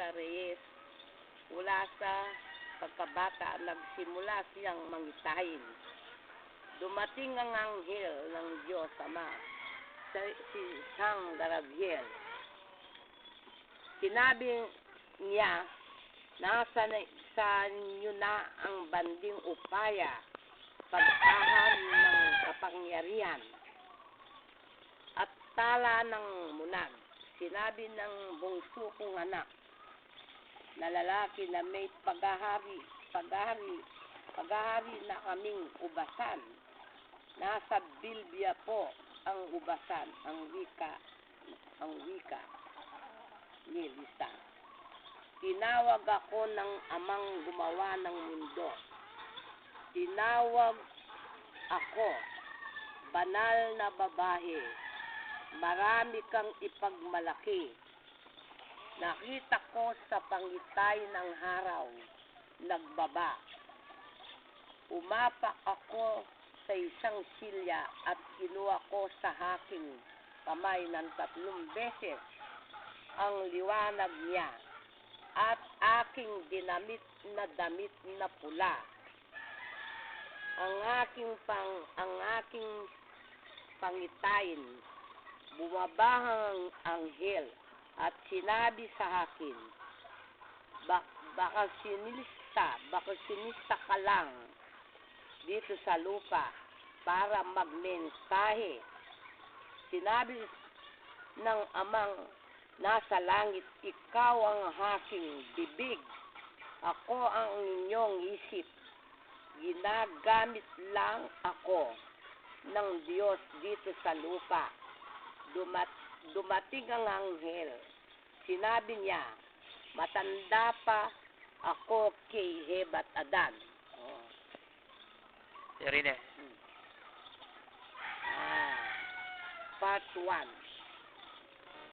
sa Reyes. Mula sa pagkabata, nagsimula siyang mangitahin. Dumating ang anghel ng Diyos Ama, si Sang Gabriel. Sinabi niya, nasa sa inyo na ang banding upaya, pagkahan ng kapangyarihan, at tala ng munag. Sinabi ng bungsu kong anak, na lalaki na may paghahari na kaming ubasan. Nasa Bilbia po ang ubasan, ang wika ni Lisa. Tinawag ako ng amang gumawa ng mundo. Tinawag ako, banal na babae, marami kang ipagmalaki. Nakita ko sa pangitay ng araw, nagbaba. Umapak ako sa isang silya at kinuha ko sa aking kamay ng 3 beses ang liwanag niya at aking dinamit na damit na pula. Ang aking pangitain, bumabahang anghel at sinabi sa akin, baka sinista ka lang dito sa lupa para magmensahe. Sinabi ng amang nasa langit, ikaw ang aking bibig, ako ang inyong isip. Ginagamit lang ako ng Diyos dito sa lupa. Dumating ang anghel. Sinabi niya, matanda pa ako kay Hebat Adan. Rene. Part 1.